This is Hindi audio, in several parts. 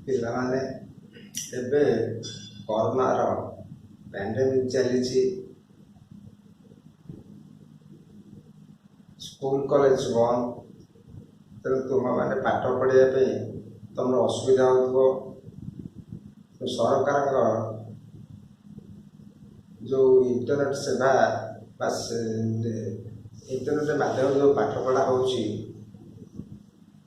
ପିଲାମାନେ ଏବେ କରୋନାର ପ୍ୟାଣ୍ଡେମିକ୍ ଚାଲିଛି, ସ୍କୁଲ କଲେଜ ବନ୍ଦ। ତେଣୁ ତୁମମାନେ ପାଠ ପଢ଼ିବା ପାଇଁ ତୁମର ଅସୁବିଧା ହେଉଥିବ। ସରକାରଙ୍କ ଯେଉଁ ଇଣ୍ଟରନେଟ୍ ସେବା ବା ଇଣ୍ଟରନେଟ୍ ମାଧ୍ୟମରେ ଯେଉଁ ପାଠ ପଢ଼ା ହେଉଛି,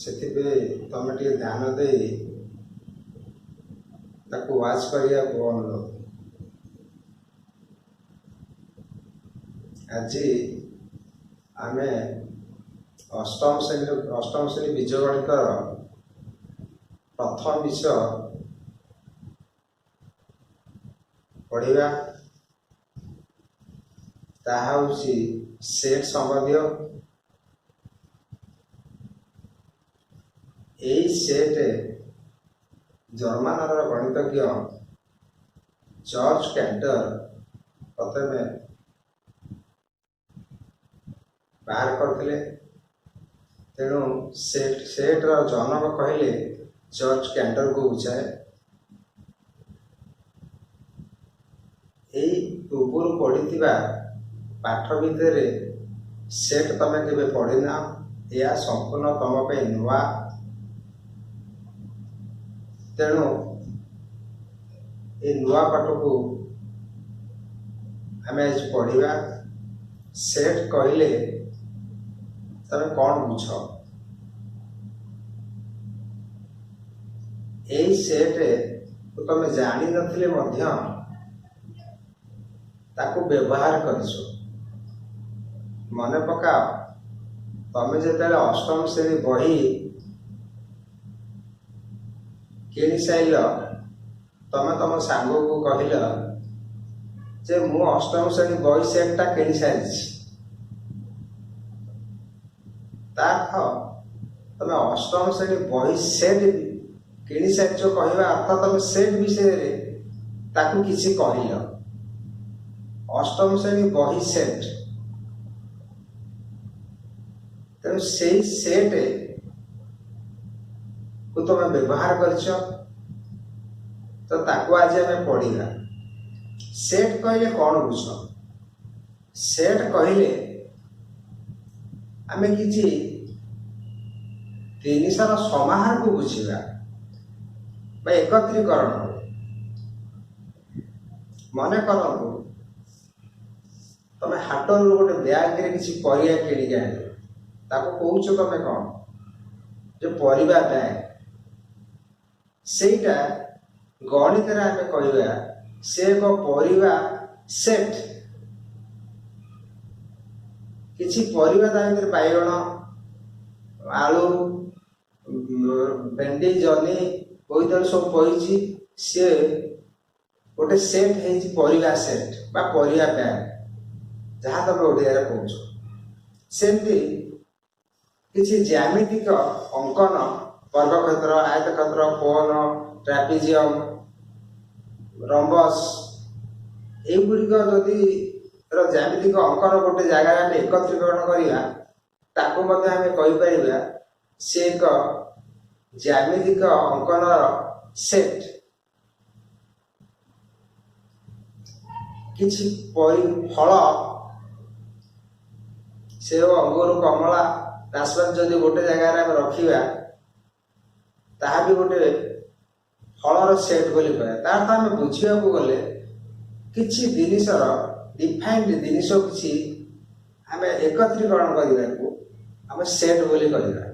ସେଥିପାଇଁ ତୁମେ ଟିକେ ଧ୍ୟାନ ଦେଇ ତାକୁ ୱାଚ୍ କରିବାକୁ ଅନୁରୋଧ। ଆଜି ଆମେ ଅଷ୍ଟମ ଶ୍ରେଣୀ ବୀଜଗଣିତର ପ୍ରଥମ ବିଷୟ ପଢ଼ିବା। ତାହା ହେଉଛି ସେଟ୍ ସମ୍ବନ୍ଧୀୟ। ଏହି ସେଟ୍ ଜର୍ମାନର ଗଣିତଜ୍ଞ ଜର୍ଜ କ୍ୟାଣ୍ଟର ପ୍ରଥମେ ବାହାର କରିଥିଲେ। ତେଣୁ ସେଟ୍ର ଜନକ କହିଲେ ଜର୍ଜ କ୍ୟାଣ୍ଟରକୁ ବୁଝାଏ। ଏହି ପୂର୍ବରୁ ପଢ଼ିଥିବା ପାଠ ଭିତରେ ସେଟ୍ ତମେ କେବେ ପଢ଼ିନା, ଏହା ସମ୍ପୂର୍ଣ୍ଣ ତମ ପାଇଁ ନୂଆ। ତେଣୁ ଏ ନୂଆ ପାଠକୁ ଆମେ ଆଜି ପଢ଼ିବା। ସେଟ୍ କହିଲେ ତମେ କ'ଣ ବୁଝ? ଏହି ସେଟ୍ ତମେ ଜାଣିନଥିଲେ ମଧ୍ୟ ତାକୁ ବ୍ୟବହାର କରିଛ। ମନେ ପକାଅ, ତମେ ଯେତେବେଳେ ଅଷ୍ଟମ ଶ୍ରେଣୀ ବହି କିଣି ସାରିଲ, ତମେ ତମ ସାଙ୍ଗକୁ କହିଲ ଯେ ମୁଁ ଅଷ୍ଟମ ଶ୍ରେଣୀ ବହି ସେଟ୍ଟା କିଣି ସାରିଛି। ତା ଅର୍ଥ ତମେ ଅଷ୍ଟମ ଶ୍ରେଣୀ ବହି ସେଟ୍ କିଣି ସାରିଛ କହିବା ଅର୍ଥ ତମେ ସେଟ୍ ବିଷୟରେ ତାକୁ କିଛି କହିଲ। ଅଷ୍ଟମ ଶ୍ରେଣୀ ବହି ସେଟ୍, ତେଣୁ ସେଇ ସେଟ୍ କୁ ତମେ ବ୍ୟବହାର କରିଛ, ତ ତାକୁ ଆଜି ଆମେ ପଢ଼ିବା। ସେଟ୍ କହିଲେ କ'ଣ ବୁଝ? ସେଟ୍ କହିଲେ ଆମେ କିଛି ଜିନିଷର ସମାହାରକୁ ବୁଝିବା ବା ଏକତ୍ରୀକରଣ। ମନେ କରନ୍ତୁ, ତମେ ହାଟରୁ ଗୋଟେ ବ୍ୟାଗରେ କିଛି ପରିବା କିଣିକି ଆଣିଲ, ତାକୁ କହୁଛ ତମେ କ'ଣ? ଯେ ପରିବା ବ୍ୟାଗ। ସେଇଟା ଗଣିତରେ ଆମେ କହିବା ସେ ଏକ ପରିବା ସେଟ୍। କିଛି ପରିବା ତା ଭିତରେ ବାଇଗଣ, ଆଳୁ, ଭେଣ୍ଡି, ଜହ୍ନି, ବୋଇତାଳୁ ସବୁ ପଡ଼ିଛି। ସିଏ ଗୋଟେ ସେଟ୍ ହେଇଛି, ପରିବା ସେଟ୍ ବା ପରିବା ବ୍ୟାଗ, ଯାହା ତମେ ଓଡ଼ିଆରେ କହୁଛ। ସେମିତି କିଛି ଜ୍ୟାମିତିକ ଅଙ୍କନ, ବର୍ଗକ୍ଷେତ୍ର, ଆୟତକ୍ଷେତ୍ର, କୋନ, ଟ୍ରାପିଜିୟମ, ରମ୍ବସ୍, ଏଇଗୁଡ଼ିକ ଯଦି ଜ୍ୟାମିତିକ ଅଙ୍କନ ଗୋଟେ ଜାଗାରେ ଆମେ ଏକତ୍ରୀକରଣ କରିବା, ତାକୁ ମଧ୍ୟ ଆମେ କହିପାରିବା ସେ ଏକ ଜ୍ୟାମିତିକ ଅଙ୍କନର ସେଟ୍। କିଛି ଫଳ, ସେଓ, ଅଙ୍ଗୁର, କମଳା, ନାସପାତି ଯଦି ଗୋଟେ ଜାଗାରେ ଆମେ ରଖିବା, ତାହା ବି ଗୋଟେ ଫଳର ସେଟ୍ ବୋଲି କହିବା। ତା ଅର୍ଥ ଆମେ ବୁଝିବାକୁ ଗଲେ କିଛି ଜିନିଷର ଡିଫାଇନ୍ଡ ଜିନିଷ କିଛି ଆମେ ଏକତ୍ରୀକରଣ କରିବାକୁ ଆମେ ସେଟ୍ ବୋଲି କହିବା।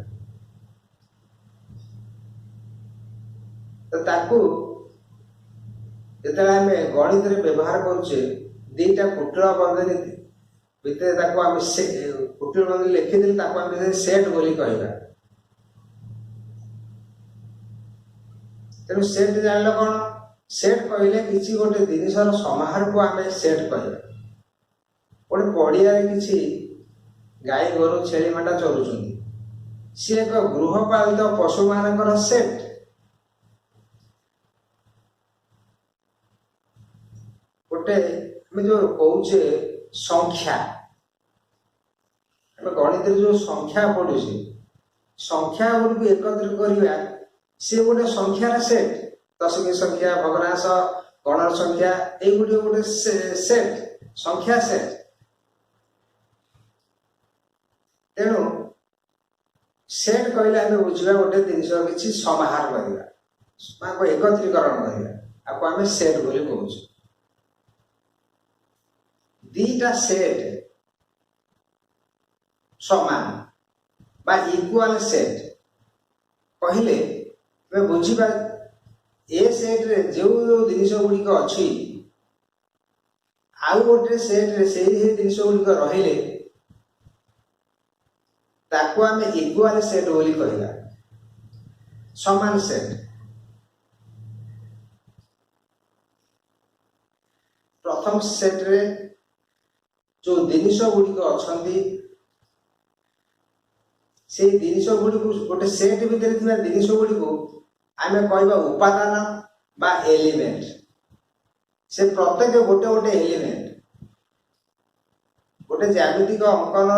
ତ ତାକୁ ଯେତେବେଳେ ଆମେ ଗଣିତରେ ବ୍ୟବହାର କରୁଛେ, ଦୁଇଟା କୁଟିଳ ବନ୍ଧନୀ ଭିତରେ ତାକୁ ଆମେ କୁଟିଳ ବନ୍ଧନୀ ଲେଖିଦେଲେ ତାକୁ ଆମେ ସେଟ୍ ବୋଲି କହିବା। ତେଣୁ ସେଟ୍ ଜାଣିଲ କ'ଣ? ସେଟ୍ କହିଲେ କିଛି ଗୋଟେ ଜିନିଷର ସମାହାରକୁ ଆମେ ସେଟ୍ କହିବା। ଗୋଟେ ପଡ଼ିଆରେ କିଛି ଗାଈ, ଗୋରୁ, ଛେଳି, ମେଣ୍ଢା ଚରୁଛନ୍ତି, ସିଏ ଏକ ଗୃହପାଳିତ ପଶୁମାନଙ୍କର ସେଟ୍। ଗୋଟେ ଆମେ ଯୋଉ କହୁଛେ ସଂଖ୍ୟା, ଆମେ ଗଣିତରେ ଯୋଉ ସଂଖ୍ୟା ପଢୁଛେ, ସଂଖ୍ୟା ଗୁଡ଼ିକୁ ଏକତ୍ରିତ କରିବା सी गोटे संख्यार सेट, दशमी संख्या, भग्नांश, गणर संख्या, एगुड़ी गोटे सेट, संख्या सेट। तेणु सेट कहले आम बुझा गोटे जिनस किसी समाहार करवा, एकत्रीकरण करवा, आपको आम सेट बोली कहूँ। दीटा सेट समान बा इक्वाल सेट कहले बुझा ए सेट रे जो जिनस गुड़िक अच्छी आउ गोटे सेट रे से जिनस गुड़िक रहिले ताको आम इक्वाल सेट बोली कहला, समान सेट। प्रथम सेट रे जो जिनस गुड़िक अच्छी से जिनस गुड़िक गोटे सेट भितर जिनस गुड़िक आम कहवा उपादान बा एलिमेंट। से प्रत्येक गोटे गोटे एलिमेंट गोटे ज्यामितिक अंकन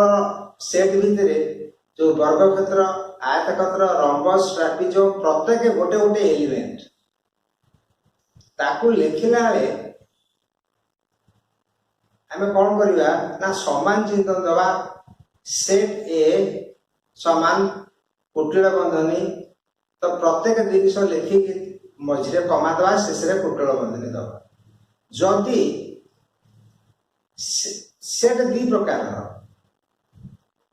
सेट भितर जो वर्गक्षेत्र, आयतक्षेत्र, रंबस, ट्रापिजोम प्रत्येक गोटे गोटे एलिमेंट ताकू लिखिला बेले आम कौन करवा ना समान चिन्ह दबा सेट ए समान कुटिल बंधनी, तो प्रत्येक जिनिस लिखिक मझे कमा दवा शेष कुटिल बंधनी दबा। जदि सेट दी प्रकार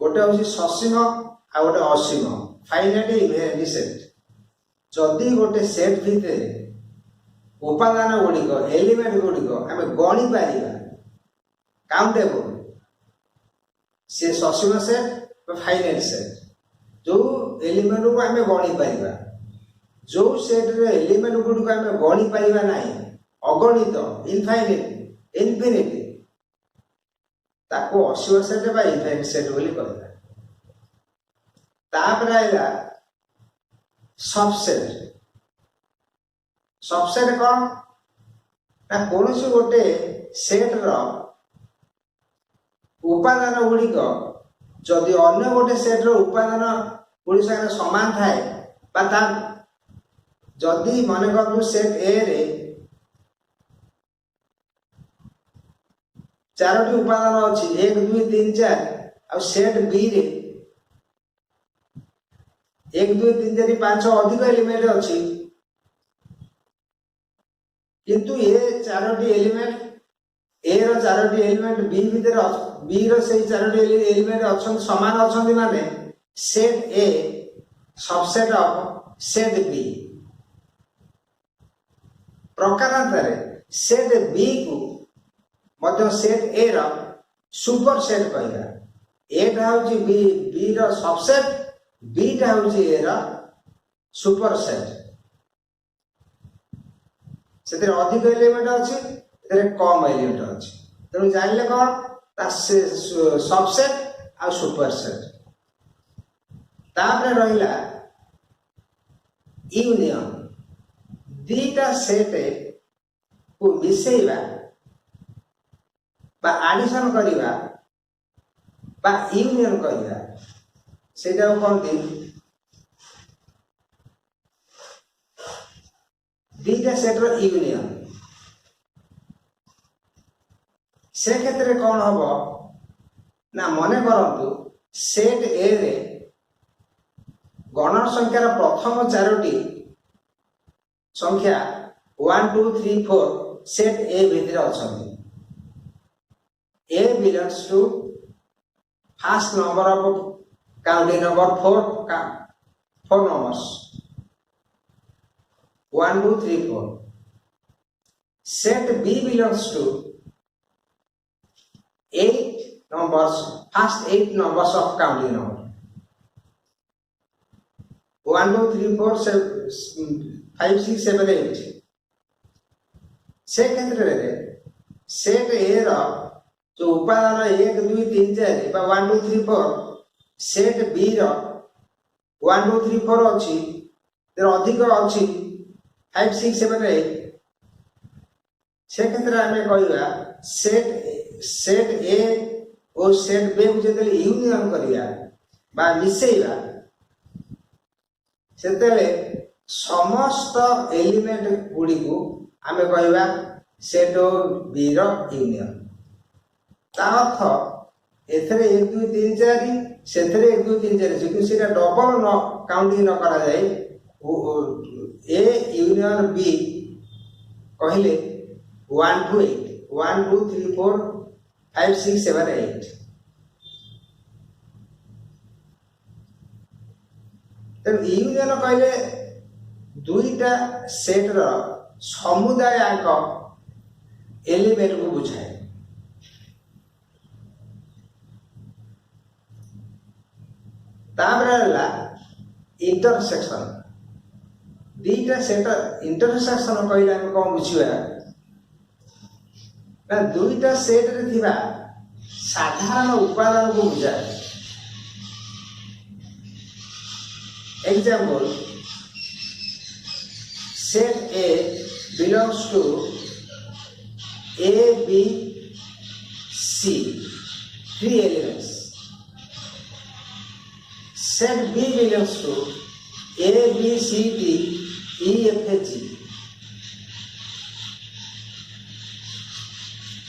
गोटे हूँ ससीम आ गोटे असीम फाइनाइट इनफाइनाइट सेट। जदि गोटे सेट भितर उपादान गुड़िक एलिमेंट गुड़िक आम गणी पार काउंटेबल, सी ससीम सेट फाइनाइट सेट। जो एलिमेंट को आम गणी पार, जो सेट रे एलिमेंट गुड़िक आम गणी पार ना अगणित इनफाइनाइट इनफिनिट ताको असीम सेट बा इनफाइनाइट सेट बोली कहला। तापर आइला सबसेट। सबसेट कौन ना कौन गोटे सेट रो उपादान गुड़िक जदि अन्य गोटे सेट रो उपादान गुड़ी संगे समान थाए बा जदि मन कर सेट ए रे चारोटी उपादान अच्छी 1 2 3 4 आ सेट बी रे 1 2 3 4 5 अधिक एलिमेंट अच्छी किंतु ए चारोटी एलिमेंट ए रो चारोटी एलिमेंट बी भीतर बी रो से चारोटी एलिमेंट अच्छा समान अच्छा माने set A subset of set B. प्रकारांतरे सेट बी को मध्य सेट ए रो सुपर सेट कहला। ए टा होची बी रो सबसेट, बी टा होची ए रो सुपर सेट। से अधिक एलिमेंट अच्छी कम एलिमेंट अच्छी, तेणु जानले कौन सबसेट आ सुपर सेट। तापर रहिला यूनियन। दीटा सेट को मिसेइबा बा एडिशन करिबा बा यूनियन करिबा सेटा कहते दीटा सेट रो यूनियन। से क्षेत्र में कौन हम ना मन करतु सेट ए रे गणन संख्यार प्रथम चारोटी संख्या 1 2 3 4 सेट ए भितर अच्छी। A belongs to first number of counting number 4 numbers 1 2 3 4. Set B belongs to 8 numbers, first 8 numbers of counting number 1 2 3 4 5 6 7 8. से क्षेत्र में सेट ए रो जो उपादान 1 2 3 4 बा 1 2 3 4 सेट बी रो 1 2 3 4 अच्छी अधिक अच्छी 5 6 7 8 से क्षेत्र में कहवा सेट ए और सेट बी को जो यूनियन करिया बा मिसेइबा सेतेले समस्त एलिमेंट गुड़ी को आमे कहवा सेट ऑफ बी रो यूनियन। ता अर्थ एथरे 1 2 3 4 सेथरे 1 2 3 4 जेकि सेटा डबल न काउंटिंग न करा जाए ए यूनियन बी कहले 1 to 8 1 2 3 4 5 6 7 8 तब यूनियन कहले दुईटा सेट रो समुदाय अंक एलिमेंट को बुझाए। ताबरा इंटरसेक्शन दीटा सेट इंटरसेक्शन कहले हम कौन बुझिबा ना दुईटा सेट रे थिबा साधारण उपादान को बुझाए। Example set A belongs to A, B, C, 3 elements. Set B belongs to A, B, C, D, E, F, G.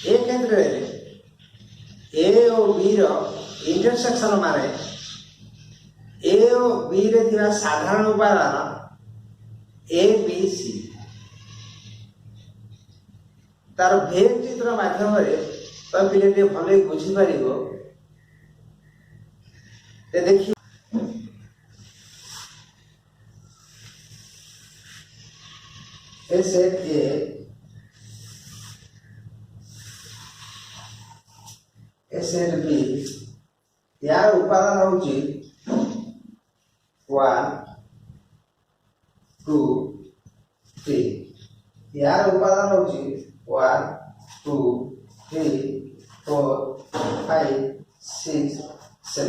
ए क्षेत्र में A और B रो इंटरसेक्शन माने A और B रे थिबा साधारण उपादान ए बी सी तार भेद चित्र माध्यम तो पिले भले बुझी पार देखिए सेट ए सेट बी यार उपादान होची 1 2 3 यार उपादान होची 1 2 3 4 5 6 7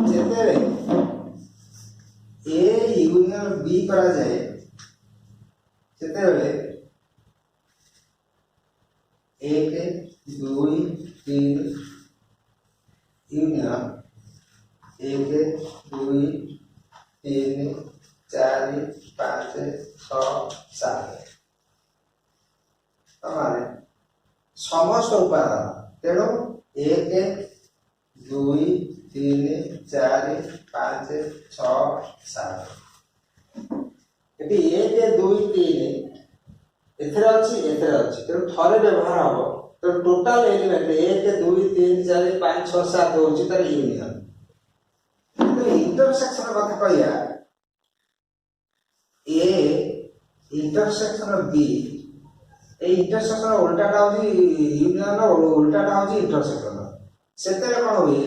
जेतेरे ए यूनियन बी करा जाए सेतेबेले 1 2 3 यूनियन 1 2 3 4 5 6 7 तमारे समस्त उपादान तेणु 1 2 3 4 5 6 7 एटी 1 2 3 एथरे अछि तेणु थरे व्यवहार हबो तो टोटल एलिमेंट 1 2 3 4 5 6 7 होछि तार यूनियन। इंटरसेक्शन कथा कहया A intersection B A intersection उल्टाटा होची यूनियन उल्टाटा होची इंटरसेक्शन सेते कोन होई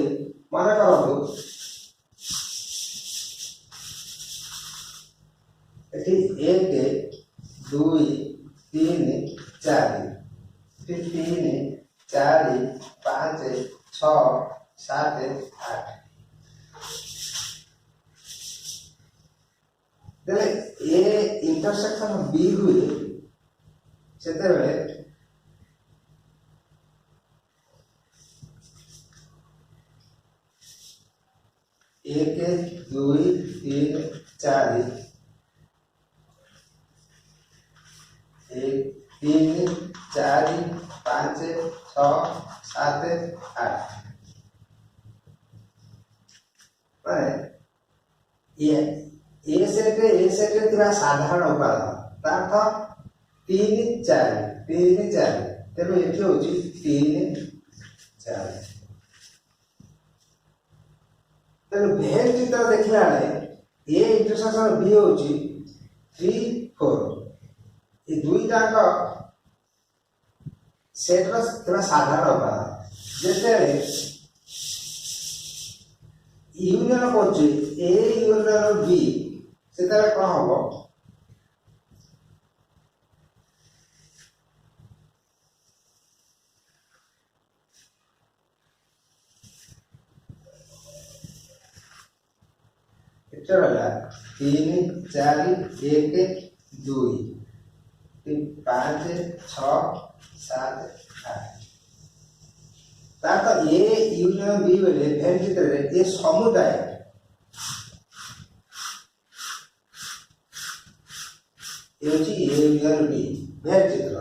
माने करतो एठी 1 2 3 4 3 4 5 6 7 8 ए इंटरसेक्शन बी हुए सेते बेले 1 2 3 4 1 3 4 5 6 7 8 माने ये ए सेट थिबा साधारण उपादान तार्थ 3 4 तेनो एठी होची 3 4 तेनो भेद चित्र देखला ए इंटरसेक्शन बी होची 3 4 ये दुईटा का सेट रा थिबा साधारण उपादान जेते यूनियन कोची ए यूनियन बी सेता कोन हबो एटा वाला 3 4 1 2 5 6 7 8 ताका ए यूनियन बी बेले भेद चित्र रे ए समुदाय ये होची ए यूनियन बी भेद चित्र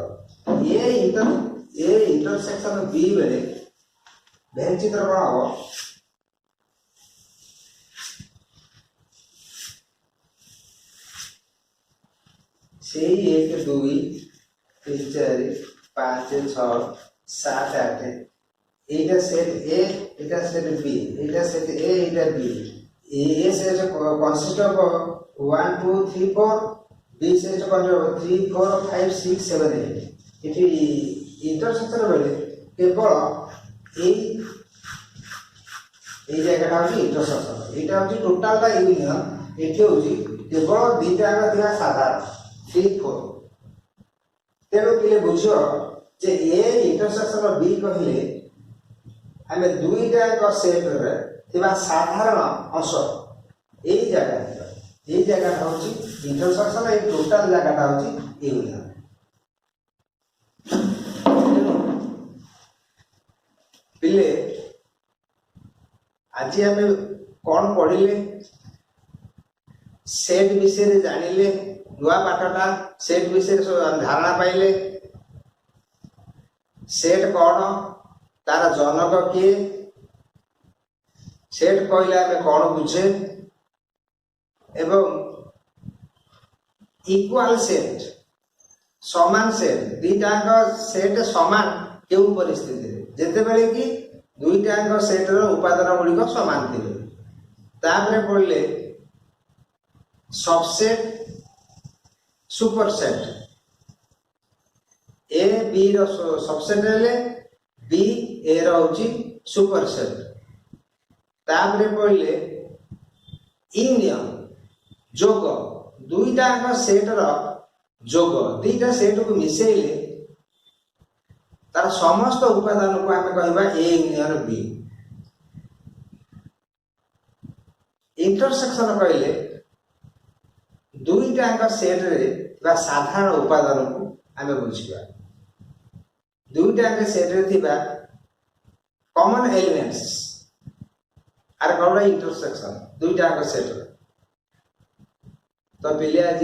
ए इंटरसेक्शन बी बेले भेद चित्र कौन हम से 1 2 3 4 5 6 7 8 एटा सेट ए एटा सेट बी एटा सेट ए एटा B A set consist of 1 2 3 4 B set consist 3 4 5 6 7 8 इति इंटरसेक्शन बेले केवल এই জায়গাটা হচ্ছে ইন্টারসেকশন এটা হচ্ছে টোটালটা ইউনিয়ন এটি হচ্ছে কেবল দুইটা আগে ଥିବା সাধারণ 3 4 তেণু পিলে বুঝ যে এ ইন্টারসেকশন বি কহিলে আমি দুইটা এক সেটরে ଥିବା সাধারণ অংশ এই জায়গাটা হচ্ছে ইন্টারসেকশন এই টোটাল জায়গাটা হচ্ছে ইউনিয়ন পিলে आज आम कौन पढ़िले सेट विषय जानिले नुआ पाठटा सेट विषय धारणा पाइले सेट कौन तार जनक किए सेट कहले आम कौन बुझे एवं इक्वाल सेट समान सेट दुईटाक सेट समान क्यों परिस्थिति जिते बेले कि दुईटाक सेटर उपादान गुड़िक समान थे तापरे पढ़ले सबसेट सुपरसेट ए बी रो सबसेट हेले बी ए रो होची सुपरसेट तापरे पढ़ले यूनियन जोग दुईटाक सेटर जोग दुईटा सेट को मिसेले तार समस्त उपादान को आम कहवा ए यूनियन बी इंटरसेक्शन कहले दुईटाक सेट रे साधारण उपादान को आम बुझा दुईटाक सेट रे थिबा कॉमन एलिमेंट्स आर कौन इंटरसेक्शन दुईटाक सेट तो पिले आज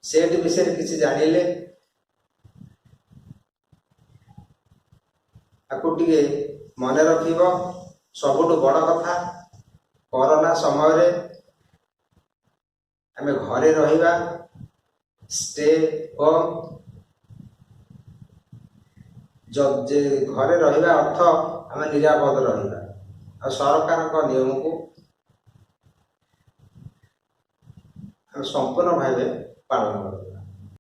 सेट विषय किसी जानिले आपको टिके मन रखिब सबुठ बड़ कथा कोरोना समय रे आमे घरे रहिबा स्टे होम जब जे घरे रहिबा अर्थ आमे निरापद रहिबा और सरकार को नियम को संपूर्ण भाव पालन करबा।